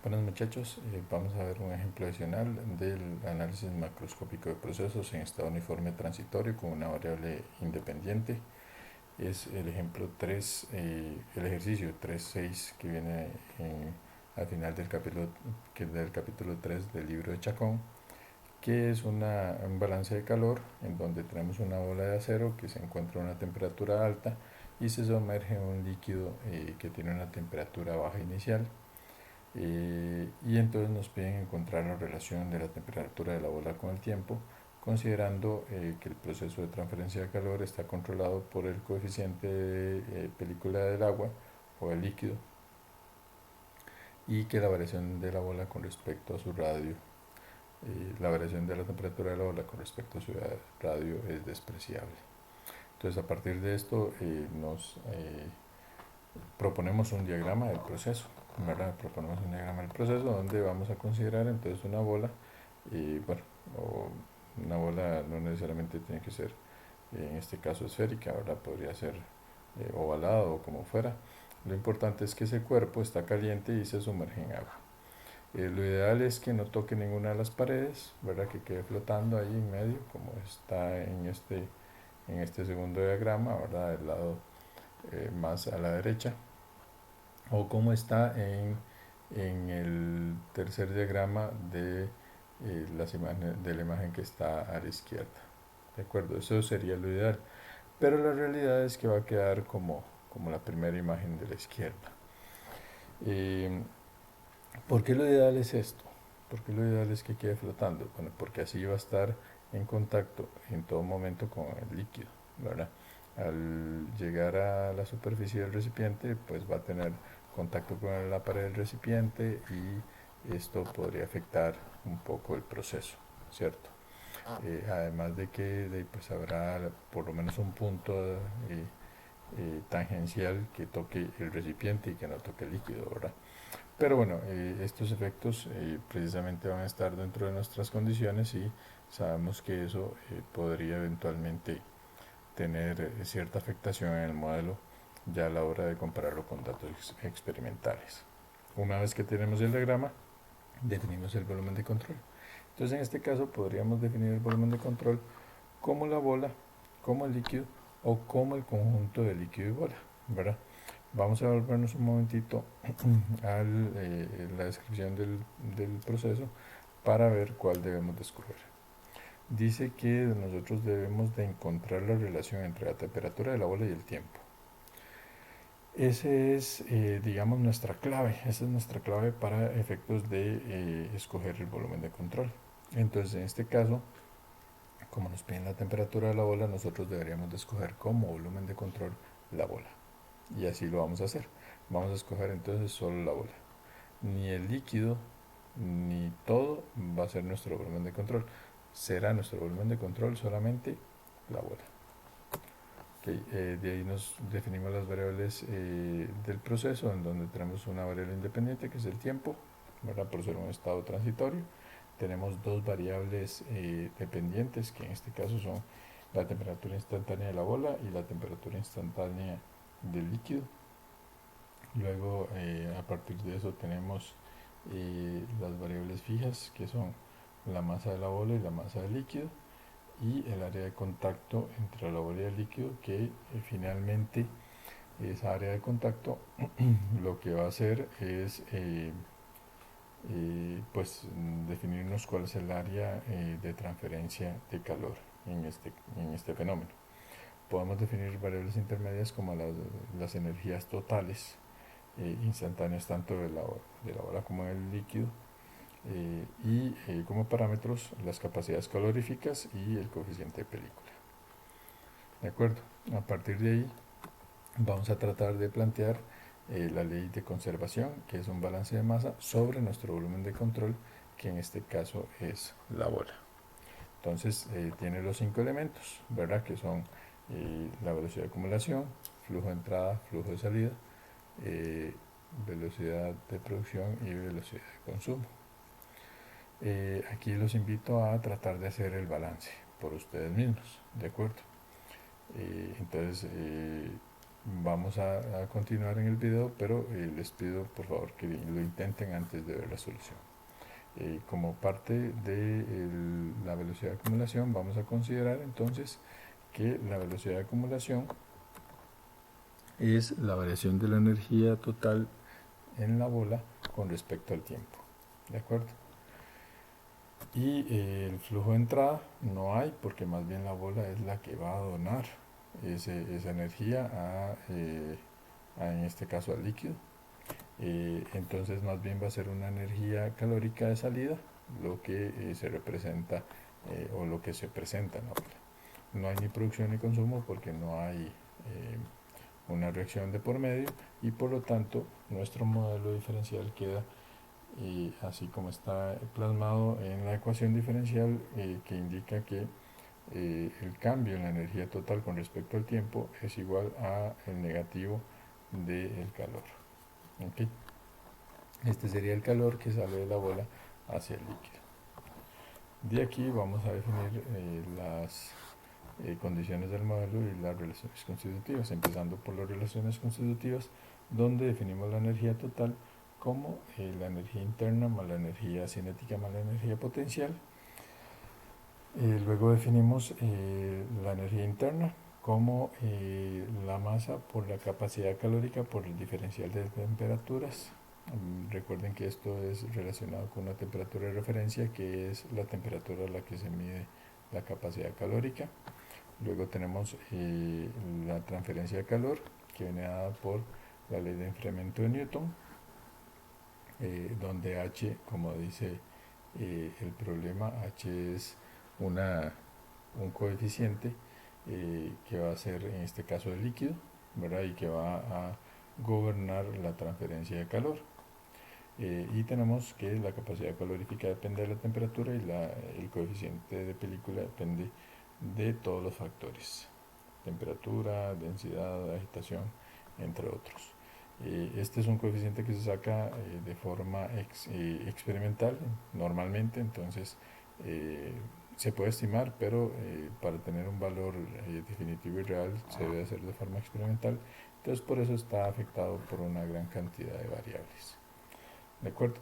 Buenos muchachos, vamos a ver un ejemplo adicional del análisis macroscópico de procesos en estado uniforme transitorio con una variable independiente. Es el ejemplo 3, el ejercicio 3.6 que viene al final del capítulo 3 del libro de Chacón, que es un balance de calor en donde tenemos una bola de acero que se encuentra a una temperatura alta y se sumerge en un líquido que tiene una temperatura baja inicial. Y entonces nos piden encontrar la relación de la temperatura de la bola con el tiempo, considerando que el proceso de transferencia de calor está controlado por el coeficiente de película del agua o el líquido, y que la variación de la bola con respecto a su radio, la variación de la temperatura de la bola con respecto a su radio es despreciable. Entonces, a partir de esto nos proponemos un diagrama del proceso, ¿verdad? Proponemos un diagrama del proceso donde vamos a considerar entonces una bola, y bueno, o una bola no necesariamente tiene que ser, en este caso esférica, ¿verdad? Podría ser ovalado o como fuera. Lo importante es que ese cuerpo está caliente y se sumerge en agua. Lo ideal es que no toque ninguna de las paredes, ¿verdad? Que quede flotando ahí en medio, como está en este segundo diagrama, ¿verdad? Del lado más a la derecha, o como está en el tercer diagrama de la imagen que está a la izquierda. ¿De acuerdo? Eso sería lo ideal. Pero la realidad es que va a quedar como la primera imagen de la izquierda. Eh, ¿Por qué lo ideal es esto? ¿Por qué lo ideal es que quede flotando? Bueno, porque así va a estar en contacto en todo momento con el líquido, ¿verdad? Al llegar a la superficie del recipiente, pues va a tener contacto con la pared del recipiente y esto podría afectar un poco el proceso, ¿cierto? Además de que pues habrá por lo menos un punto tangencial que toque el recipiente y que no toque el líquido, ¿verdad? Pero bueno, estos efectos precisamente van a estar dentro de nuestras condiciones y sabemos que eso podría eventualmente tener cierta afectación en el modelo ya a la hora de compararlo con datos experimentales. Una vez que tenemos el diagrama, definimos el volumen de control. Entonces en este caso podríamos definir el volumen de control como la bola, como el líquido o como el conjunto de líquido y bola, ¿verdad? Vamos a volvernos un momentito a la descripción del proceso para ver cuál debemos de escoger. Dice que nosotros debemos de encontrar la relación entre la temperatura de la bola y el tiempo. Ese es, digamos, nuestra clave. Esa es nuestra clave para efectos de escoger el volumen de control. Entonces, en este caso, como nos piden la temperatura de la bola, nosotros deberíamos de escoger como volumen de control la bola. Y así lo vamos a hacer. Vamos a escoger entonces solo la bola. Ni el líquido ni todo va a ser nuestro volumen de control. Será nuestro volumen de control solamente la bola. Okay, de ahí nos definimos las variables del proceso, en donde tenemos una variable independiente que es el tiempo, ¿verdad? Por ser un estado transitorio. Tenemos dos variables dependientes, que en este caso son la temperatura instantánea de la bola y la temperatura instantánea del líquido. Luego, a partir de eso tenemos las variables fijas, que son la masa de la bola y la masa del líquido, y el área de contacto entre la bola y el líquido, que finalmente esa área de contacto lo que va a hacer es pues definirnos cuál es el área de transferencia de calor en este fenómeno. Podemos definir variables intermedias como las energías totales instantáneas tanto de la bola como del líquido, y como parámetros las capacidades caloríficas y el coeficiente de película. ¿De acuerdo? A partir de ahí vamos a tratar de plantear la ley de conservación, que es un balance de masa sobre nuestro volumen de control, que en este caso es la bola. Entonces tiene los 5 elementos, ¿verdad? Que son la velocidad de acumulación, flujo de entrada, flujo de salida, velocidad de producción y velocidad de consumo. Aquí los invito a tratar de hacer el balance por ustedes mismos, ¿de acuerdo? Entonces vamos a continuar en el video, pero les pido por favor que lo intenten antes de ver la solución. Como parte de la velocidad de acumulación, vamos a considerar entonces que la velocidad de acumulación es la variación de la energía total en la bola con respecto al tiempo. ¿De acuerdo? Y el flujo de entrada no hay, porque más bien la bola es la que va a donar esa energía en este caso al líquido. Entonces más bien va a ser una energía calórica de salida lo que se representa o lo que se presenta en la bola. No hay ni producción ni consumo porque no hay una reacción de por medio, y por lo tanto nuestro modelo diferencial queda así como está plasmado en la ecuación diferencial, que indica que el cambio en la energía total con respecto al tiempo es igual a el negativo del calor. ¿Okay? Este sería el calor que sale de la bola hacia el líquido. De aquí vamos a definir las condiciones del modelo y las relaciones constitutivas, empezando por las relaciones constitutivas, donde definimos la energía total como la energía interna más la energía cinética más la energía potencial. Luego definimos la energía interna como la masa por la capacidad calórica por el diferencial de temperaturas. Recuerden que esto es relacionado con una temperatura de referencia, que es la temperatura a la que se mide la capacidad calórica. Luego tenemos la transferencia de calor, que viene dada por la ley de enfriamiento de Newton, donde H, como dice el problema, H es un coeficiente que va a ser en este caso el líquido, ¿verdad? Y que va a gobernar la transferencia de calor. Y tenemos que la capacidad calorífica depende de la temperatura y el coeficiente de película depende de todos los factores: temperatura, densidad, agitación, entre otros. Este es un coeficiente que se saca de forma experimental normalmente, entonces se puede estimar, pero para tener un valor definitivo y real se debe hacer de forma experimental. Entonces por eso está afectado por una gran cantidad de variables. ¿De acuerdo?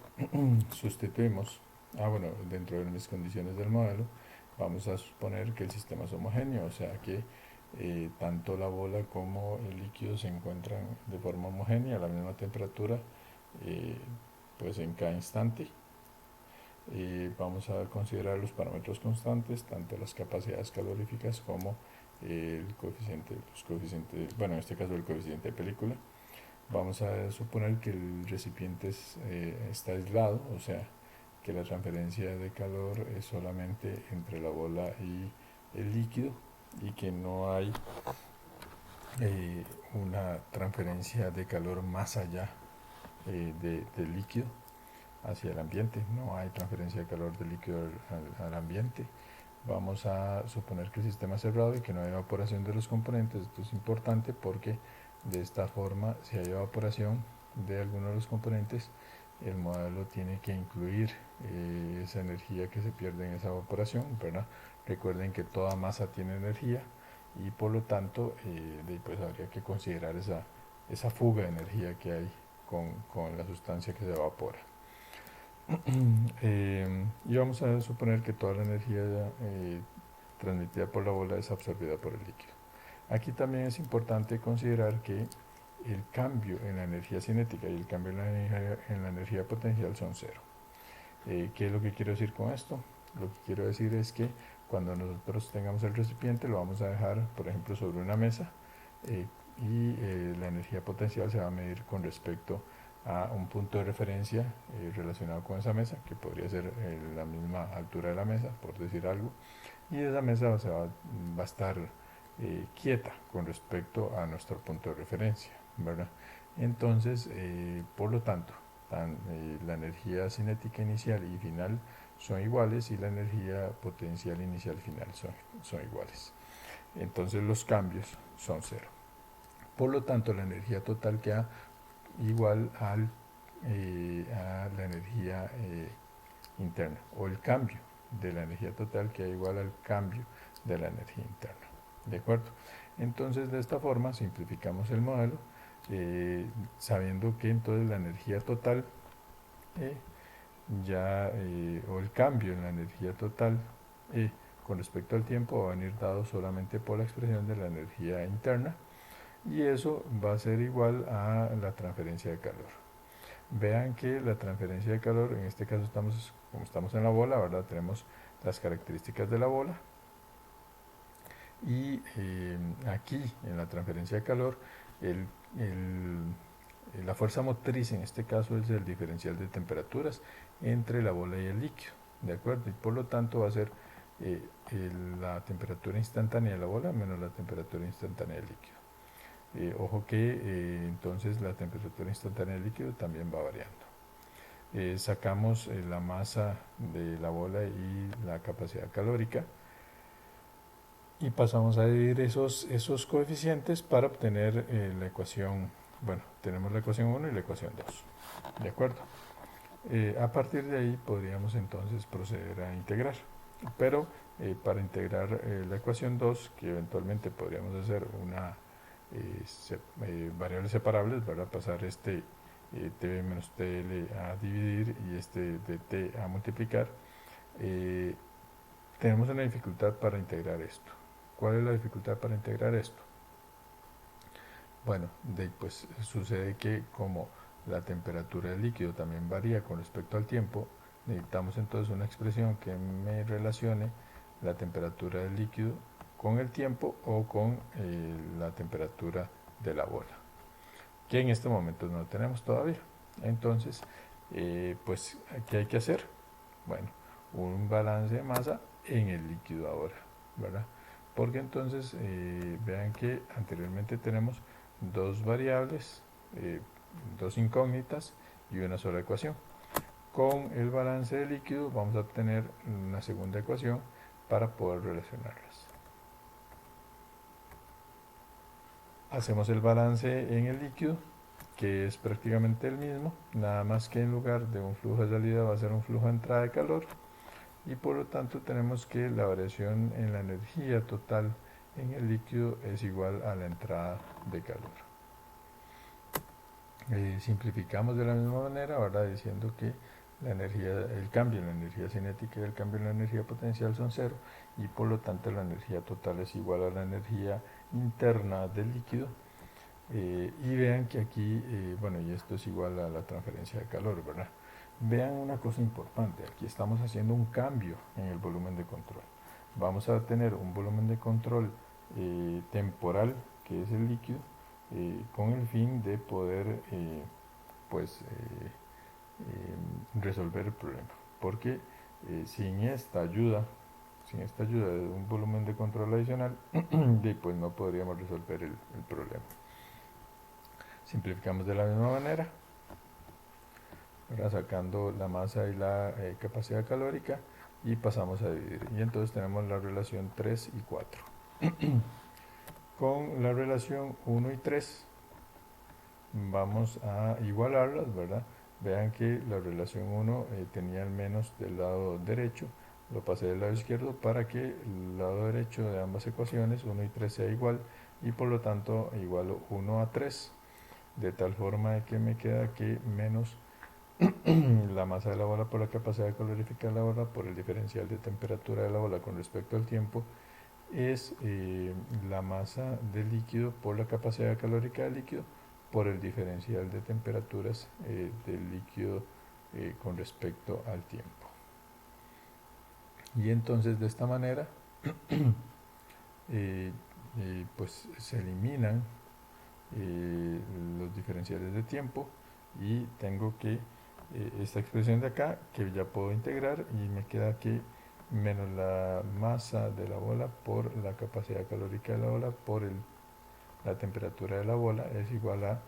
Sustituimos. Bueno, dentro de las condiciones del modelo vamos a suponer que el sistema es homogéneo, o sea que tanto la bola como el líquido se encuentran de forma homogénea a la misma temperatura, pues en cada instante. Vamos a considerar los parámetros constantes, tanto las capacidades caloríficas como los coeficientes, bueno, en este caso el coeficiente de película. Vamos a suponer que el recipiente está aislado, o sea que la transferencia de calor es solamente entre la bola y el líquido, y que no hay una transferencia de calor más allá del líquido hacia el ambiente. No hay transferencia de calor del líquido al ambiente. Vamos a suponer que el sistema es cerrado y que no hay evaporación de los componentes. Esto es importante porque de esta forma, si hay evaporación de alguno de los componentes, el modelo tiene que incluir esa energía que se pierde en esa evaporación, ¿verdad? Recuerden que toda masa tiene energía, y por lo tanto pues habría que considerar esa fuga de energía que hay con la sustancia que se evapora. Y vamos a suponer que toda la energía transmitida por la bola es absorbida por el líquido. Aquí también es importante considerar que el cambio en la energía cinética y el cambio en la energía potencial son cero. ¿Qué es lo que quiero decir con esto? Lo que quiero decir es que cuando nosotros tengamos el recipiente lo vamos a dejar, por ejemplo, sobre una mesa, y la energía potencial se va a medir con respecto a un punto de referencia relacionado con esa mesa, que podría ser la misma altura de la mesa, por decir algo, y esa mesa va a estar quieta con respecto a nuestro punto de referencia, ¿verdad? Entonces, por lo tanto, la energía cinética inicial y final son iguales, y la energía potencial inicial final son iguales. Entonces los cambios son cero. Por lo tanto, la energía total queda igual a la energía interna, o el cambio de la energía total queda igual al cambio de la energía interna. ¿de acuerdo? Entonces de esta forma simplificamos el modelo, sabiendo que entonces la energía total eh, o el cambio en la energía total con respecto al tiempo va a venir dado solamente por la expresión de la energía interna, y eso va a ser igual a la transferencia de calor. Vean que la transferencia de calor, en este caso como estamos en la bola, ¿verdad? Tenemos las características de la bola, y aquí en la transferencia de calor el, el, la fuerza motriz en este caso es el diferencial de temperaturas entre la bola y el líquido, ¿de acuerdo? Y por lo tanto va a ser la temperatura instantánea de la bola menos la temperatura instantánea del líquido. Ojo que entonces la temperatura instantánea del líquido también va variando. Sacamos la masa de la bola y la capacidad calórica y pasamos a dividir esos coeficientes para obtener la ecuación. Bueno, tenemos la ecuación 1 y la ecuación 2, ¿de acuerdo? A partir de ahí podríamos entonces proceder a integrar, pero para integrar la ecuación 2, que eventualmente podríamos hacer una variables separables, ¿verdad? Pasar este t menos tl a dividir y este dt a multiplicar, tenemos una dificultad para integrar esto. ¿Cuál es la dificultad para integrar esto? Bueno, pues sucede que como la temperatura del líquido también varía con respecto al tiempo, necesitamos entonces una expresión que me relacione la temperatura del líquido con el tiempo o con la temperatura de la bola, que en este momento no tenemos todavía. Entonces, pues, ¿qué hay que hacer? Bueno, un balance de masa en el líquido ahora, ¿verdad? Porque entonces vean que anteriormente tenemos dos variables, dos incógnitas y una sola ecuación. Con el balance de líquido vamos a obtener una segunda ecuación para poder relacionarlas. Hacemos el balance en el líquido, que es prácticamente el mismo, nada más que en lugar de un flujo de salida va a ser un flujo de entrada de calor, y por lo tanto tenemos que la variación en la energía total en el líquido es igual a la entrada de calor. Simplificamos de la misma manera, ¿verdad? Diciendo que el cambio en la energía cinética y el cambio en la energía potencial son cero, y por lo tanto la energía total es igual a la energía interna del líquido. Y vean que aquí, bueno, y esto es igual a la transferencia de calor, ¿verdad? Vean una cosa importante, aquí estamos haciendo un cambio en el volumen de control. Vamos a tener un volumen de control temporal, que es el líquido, con el fin de poder pues resolver el problema, porque sin esta ayuda de un volumen de control adicional pues no podríamos resolver el problema. Simplificamos de la misma manera, ¿verdad? Sacando la masa y la capacidad calórica, y pasamos a dividir, y entonces tenemos la relación 3 y 4. Con la relación 1 y 3 vamos a igualarlas, ¿verdad? Vean que la relación 1 tenía el menos del lado derecho, lo pasé del lado izquierdo para que el lado derecho de ambas ecuaciones, 1 y 3, sea igual, y por lo tanto igualo 1 a 3, de tal forma que me queda que menos la masa de la bola por la capacidad calorífica de la bola por el diferencial de temperatura de la bola con respecto al tiempo es la masa del líquido por la capacidad calórica del líquido por el diferencial de temperaturas del líquido con respecto al tiempo. Y entonces de esta manera pues se eliminan los diferenciales de tiempo, y tengo que esta expresión de acá que ya puedo integrar, y me queda que menos la masa de la bola por la capacidad calórica de la bola por la temperatura de la bola es igual a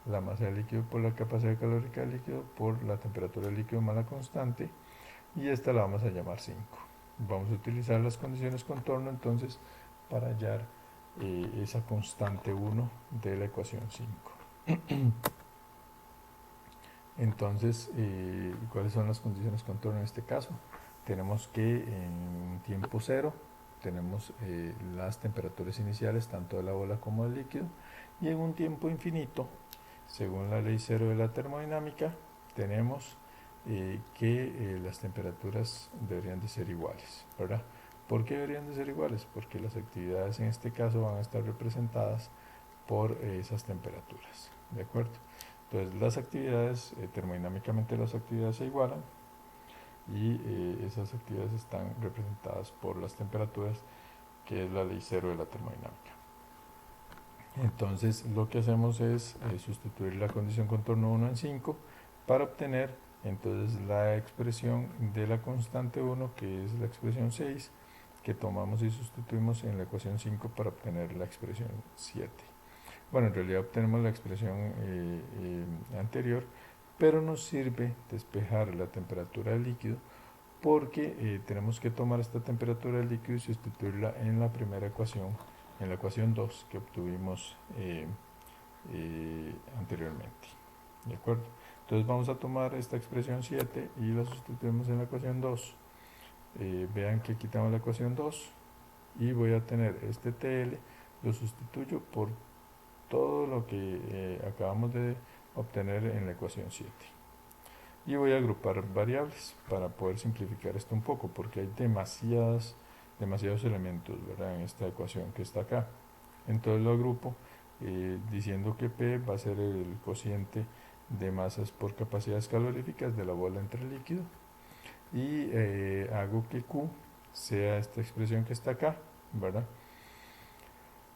la masa del líquido por la capacidad calórica del líquido por la temperatura del líquido más la constante, y esta la vamos a llamar 5. Vamos a utilizar las condiciones contorno entonces para hallar esa constante 1 de la ecuación 5. Entonces, ¿cuáles son las condiciones contorno en este caso? Tenemos que en tiempo 0 tenemos las temperaturas iniciales tanto de la bola como del líquido, y en un tiempo infinito, según la ley cero de la termodinámica, tenemos que las temperaturas deberían de ser iguales, ¿verdad? ¿Por qué deberían de ser iguales? Porque las actividades en este caso van a estar representadas por esas temperaturas, ¿de acuerdo? Entonces las actividades, termodinámicamente las actividades se igualan, y esas actividades están representadas por las temperaturas, que es la ley cero de la termodinámica. Entonces lo que hacemos es sustituir la condición contorno 1 en 5 para obtener entonces la expresión de la constante 1, que es la expresión 6, que tomamos y sustituimos en la ecuación 5 para obtener la expresión 7. Bueno, en realidad obtenemos la expresión anterior, pero nos sirve despejar la temperatura del líquido, porque tenemos que tomar esta temperatura del líquido y sustituirla en la primera ecuación, en la ecuación 2 que obtuvimos anteriormente. ¿De acuerdo? Entonces vamos a tomar esta expresión 7 y la sustituimos en la ecuación 2. Vean que quitamos la ecuación 2 y voy a tener este TL, lo sustituyo por todo lo que acabamos de obtener en la ecuación 7. Y voy a agrupar variables para poder simplificar esto un poco, porque hay demasiados elementos, ¿verdad?, en esta ecuación que está acá. Entonces lo agrupo diciendo que P va a ser el cociente de masas por capacidades caloríficas de la bola entre el líquido, y hago que Q sea esta expresión que está acá, ¿verdad?,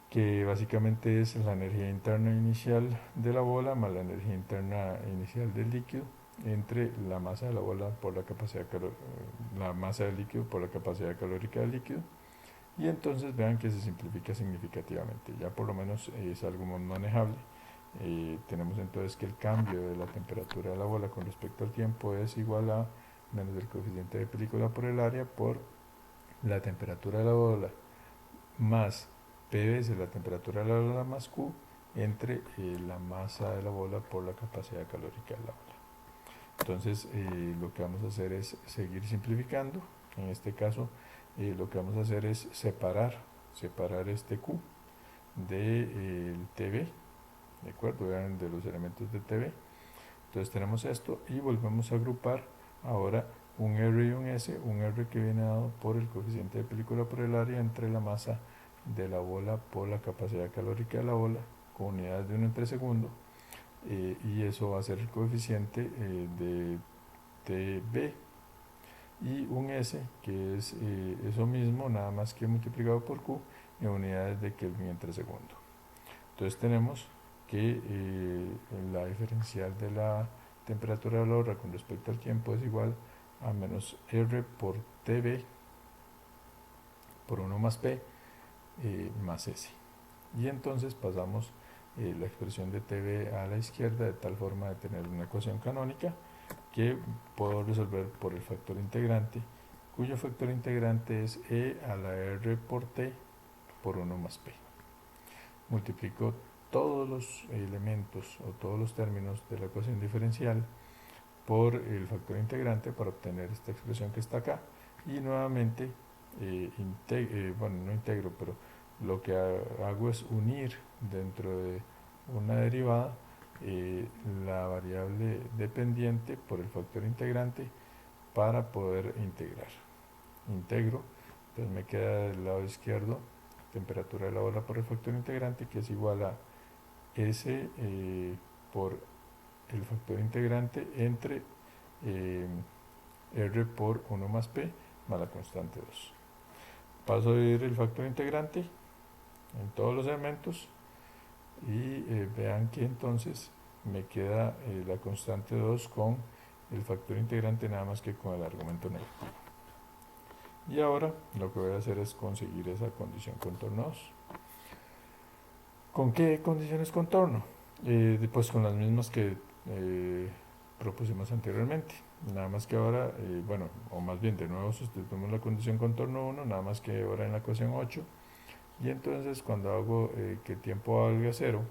que básicamente es la energía interna inicial de la bola más la energía interna inicial del líquido entre la masa de la bola por la capacidad la masa del líquido por la capacidad calórica del líquido. Y entonces vean que se simplifica significativamente, ya por lo menos es algo más manejable. Tenemos entonces que el cambio de la temperatura de la bola con respecto al tiempo es igual a menos el coeficiente de película por el área por la temperatura de la bola más P veces la temperatura de la bola más Q entre la masa de la bola por la capacidad calórica de la bola. Entonces lo que vamos a hacer es seguir simplificando. En este caso lo que vamos a hacer es separar este Q del TV, ¿de acuerdo? Vean, de los elementos de TV. Entonces tenemos esto y volvemos a agrupar ahora un R y un S, un R que viene dado por el coeficiente de película por el área entre la masa de la bola por la capacidad calórica de la bola con unidades de 1 entre segundo, y eso va a ser el coeficiente de TB, y un S que es eso mismo, nada más que multiplicado por Q en unidades de Kelvin entre segundo. Entonces tenemos que la diferencial de la temperatura de la bola con respecto al tiempo es igual a menos R por TB por 1 más P más S. Y entonces pasamos la expresión de TV a la izquierda de tal forma de tener una ecuación canónica que puedo resolver por el factor integrante, cuyo factor integrante es E a la R por T por 1 más P. Multiplico todos los elementos o todos los términos de la ecuación diferencial por el factor integrante para obtener esta expresión que está acá, y nuevamente bueno, no integro, pero lo que hago es unir dentro de una derivada la variable dependiente por el factor integrante para poder integrar. Integro, entonces me queda del lado izquierdo temperatura de la bola por el factor integrante, que es igual a S por el factor integrante entre R por 1 más P más la constante 2. Paso a dividir el factor integrante en todos los elementos y vean que entonces me queda la constante 2 con el factor integrante nada más que con el argumento negativo. Y ahora lo que voy a hacer es conseguir esa condición contorno 2. ¿Con qué condiciones contorno? Pues con las mismas que propusimos anteriormente, nada más que ahora, bueno, o más bien de nuevo sustituimos la condición contorno 1, nada más que ahora en la ecuación 8, y entonces cuando hago que tiempo valga 0,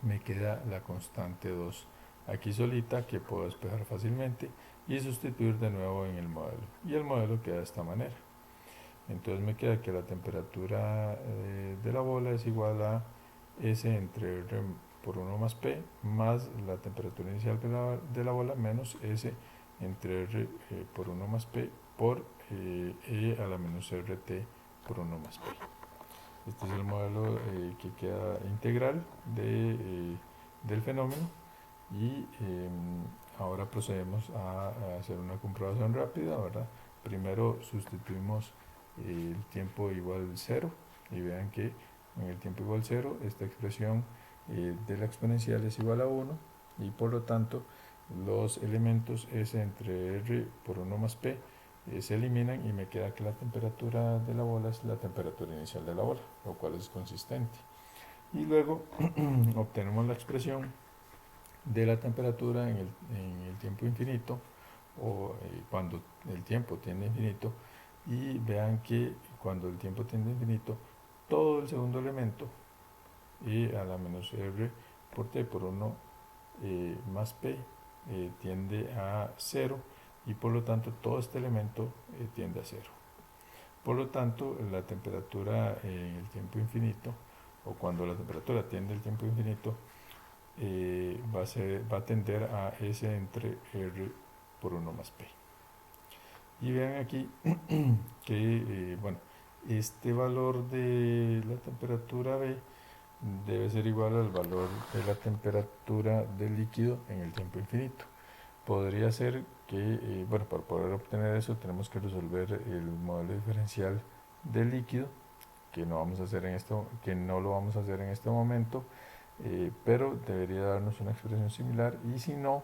me queda la constante 2 aquí solita, que puedo despejar fácilmente y sustituir de nuevo en el modelo, y el modelo queda de esta manera. Entonces me queda que la temperatura de la bola es igual a S entre R por 1 más P más la temperatura inicial de la bola menos S entre R por 1 más P por E a la menos RT por 1 más P. Este es el modelo que queda integral del fenómeno y ahora procedemos a hacer una comprobación rápida, ¿verdad? Primero sustituimos el tiempo igual 0 y vean que en el tiempo igual 0 esta expresión de la exponencial es igual a 1 y por lo tanto los elementos S entre R por 1 más P se eliminan y me queda que la temperatura de la bola es la temperatura inicial de la bola, lo cual es consistente. Y luego obtenemos la expresión de la temperatura en el tiempo infinito o cuando el tiempo tiende a infinito, y vean que cuando el tiempo tiende a infinito todo el segundo elemento e a la menos r por t por 1 más p tiende a 0 y por lo tanto todo este elemento tiende a 0. Por lo tanto, la temperatura en el tiempo infinito, o cuando la temperatura tiende al tiempo infinito, va a tender a S entre R por 1 más P. Y vean aquí que, bueno, este valor de la temperatura B debe ser igual al valor de la temperatura del líquido en el tiempo infinito. Podría ser que, bueno, para poder obtener eso tenemos que resolver el modelo diferencial del líquido, que no vamos a hacer que no lo vamos a hacer en este momento, pero debería darnos una expresión similar, y si no,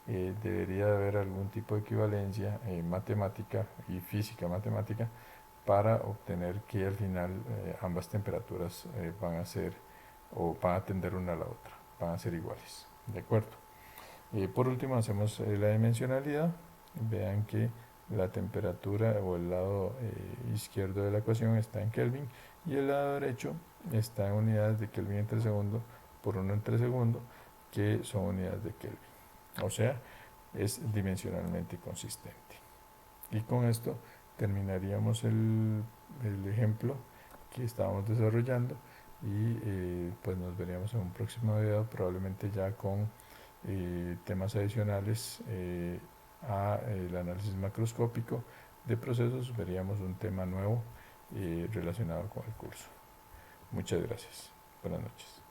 debería de haber algún tipo de equivalencia matemática y física matemática para obtener que al final ambas temperaturas van a ser o van a tender una a la otra, van a ser iguales, ¿de acuerdo? Por último hacemos la dimensionalidad. Vean que la temperatura o el lado izquierdo de la ecuación está en Kelvin y el lado derecho está en unidades de Kelvin entre segundo por 1 entre segundo, que son unidades de Kelvin. O sea, es dimensionalmente consistente. Y con esto terminaríamos el ejemplo que estábamos desarrollando y pues nos veríamos en un próximo video, probablemente ya con temas adicionales al análisis macroscópico de procesos. Veríamos un tema nuevo relacionado con el curso. Muchas gracias. Buenas noches.